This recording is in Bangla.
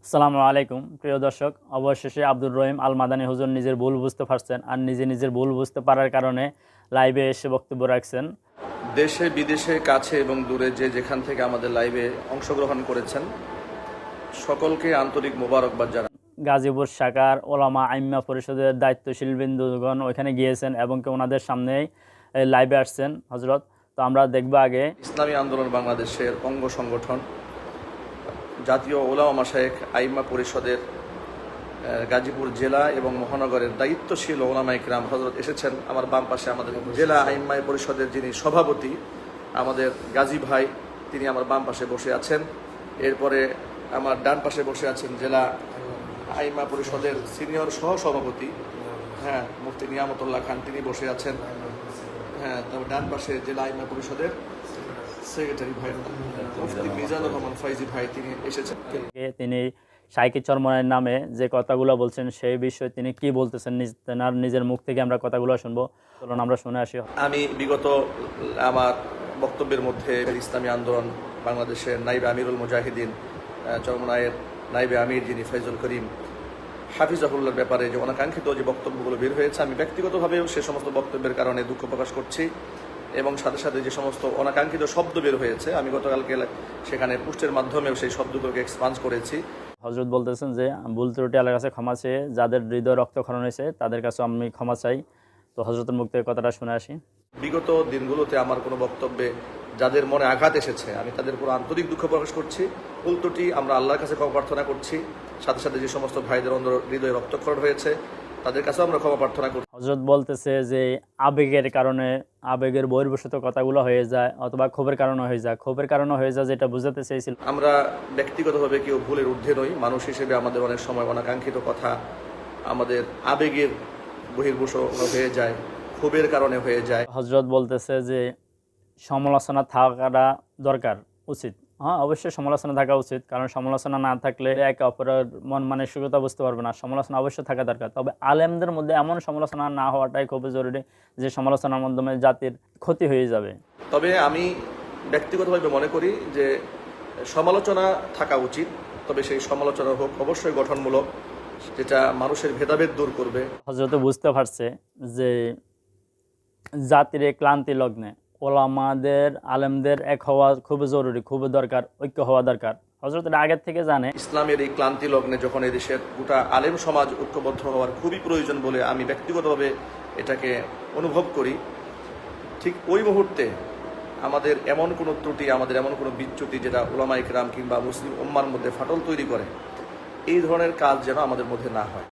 আসসালামু আলাইকুম প্রিয় দর্শক, অবশেষে আব্দুর রহিম আল মাদানী হুজুর নিজের ভুল বুঝতে পারছেন আর নিজের ভুল বুঝতে পারার কারণে লাইভে এসে বক্তব্য রাখছেন। দেশে বিদেশে কাছে এবং দূরে যেখান থেকে আমাদের লাইভে অংশগ্রহণ করেছেন সকলকে আন্তরিক মোবারকবাদ জানাই। গাজীপুর শাখার ওলামা আইম্মা পরিষদের দায়িত্বশীল বৃন্দগণ ওইখানে গিয়েছেন এবং ওনাদের সামনেই লাইভে আসছেন হজরত। তো আমরা দেখব আগে ইসলামী আন্দোলন বাংলাদেশের অঙ্গ সংগঠন জাতীয় ওলামা মাশায়েখ আইম্মা পরিষদের গাজীপুর জেলা এবং মহানগরের দায়িত্বশীল ওলামা ইকরাম হজরত এসেছেন আমার বাম পাশে। আমাদের জেলা আইম্মা পরিষদের যিনি সভাপতি আমাদের গাজী ভাই, তিনি আমার বাম পাশে বসে আছেন। এরপরে আমার ডান পাশে বসে আছেন জেলা আইম্মা পরিষদের সিনিয়র সহসভাপতি মুফতি নিয়ামতুল্লাহ খান, তিনি বসে আছেন। তবে ডান পাশে জেলা আইম্মা পরিষদের সেক্রেটারি ভাই মুফতি মিজানুর রহমান ফাইজি ভাই, তিনি এসেছেন। তিনি শাইখে চরমনাইয়ের নামে যে কথাগুলো বলছেন সেই বিষয়ে তিনি কি বলতেছেন নিজের মুখ থেকে আমরা কথাগুলো শুনবো। চলুন আমরা শুনে আসি। আমি বিগত আমার বক্তব্যের মধ্যে ইসলামী আন্দোলন বাংলাদেশের নাইবে আমিরুল মুজাহিদিন চরমনাইয়ের নাইবে আমির যিনি ফয়জুল করিম হাফিজাহুল্লাহর ব্যাপারে যে অনাকাঙ্ক্ষিত যে বক্তব্যগুলো বের হয়েছে, আমি ব্যক্তিগতভাবেও সে সমস্ত বক্তব্যের কারণে দুঃখ প্রকাশ করছি এবং সাথে সাথে যে সমস্ত অনাকাঙ্ক্ষিত শব্দ বের হয়েছে আমি গতকালকে সেখানে পোস্টের মাধ্যমেও সেই শব্দগুলোকে এক্সপান্স করেছি। হজরত বলতেছেন যে ভুল ত্রুটি আল্লাহর কাছে ক্ষমা চেয়ে যাদের হৃদয় রক্তক্ষরণ হয়েছে তাদের কাছে আমি ক্ষমা চাই। তো হজরতের মুখ থেকে কথাটা শুনে আসি। বিগত দিনগুলোতে আমার কোনো বক্তব্যে যাদের মনে আঘাত এসেছে আমি তাদের পুরো আন্তরিক দুঃখ প্রকাশ করছি। ভুল ত্রুটি আমরা আল্লাহর কাছে ক্ষমা প্রার্থনা করছি। সাথে সাথে যে সমস্ত ভাইদের হৃদয়ে রক্তক্ষরণ হয়েছে তাদের কাছেও আমরা ক্ষমা প্রার্থনা করছি। হজরত বলতেছে যে আবেগের কারণে আবেগের বহির্ভূত কথাগুলো হয়ে যায় অথবা ক্ষোভের কারণে হয়ে যায়, যেটা বুঝাতে চেয়েছিল। আমরা ব্যক্তিগতভাবে কেউ ভুলের ঊর্ধ্বে নই। মানুষ হিসেবে আমাদের অনেক সময় অনাকাঙ্ক্ষিত কথা আমাদের আবেগের বহির্ভূত হয়ে যায়, ক্ষোভের কারণে হয়ে যায়। হজরত বলতেছে যে সমালোচনা থাকাটা দরকার, উচিত। অবশ্যই সমালোচনা থাকা উচিত, কারণ সমালোচনা না থাকলে একে অপরের মন মানসিকতা বুঝতে পারবে না। সমালোচনা অবশ্যই থাকা দরকার, তবে আলেমদের মধ্যে এমন সমালোচনা না হওয়াটাই খুবই জরুরি যে সমালোচনার মাধ্যমে জাতির ক্ষতি হয়ে যাবে। তবে আমি ব্যক্তিগতভাবে মনে করি যে সমালোচনা থাকা উচিত, তবে সেই সমালোচনা হোক অবশ্যই গঠনমূলক, যেটা মানুষের ভেদাভেদ দূর করবে। হযরত বুঝতে পারছে যে জাতির এই ক্লান্তি লগ্নে ওলামাদের আলেমদের এক হওয়া খুবই জরুরি, খুবই দরকার, ঐক্য হওয়া দরকার। হযরত আগের থেকে জানে ইসলামের এই ক্লান্তি লগ্নে যখন এই দেশের গোটা আলেম সমাজ ঐক্যবদ্ধ হওয়ার খুবই প্রয়োজন বলে আমি ব্যক্তিগতভাবে এটাকে অনুভব করি। ঠিক ওই মুহূর্তে আমাদের এমন কোনো ত্রুটি, আমাদের এমন কোনো বিচ্যুতি যেটা উলামা ইকরাম কিংবা মুসলিম উম্মার মধ্যে ফাটল তৈরি করে, এই ধরনের কাজ যেন আমাদের মধ্যে না হয়।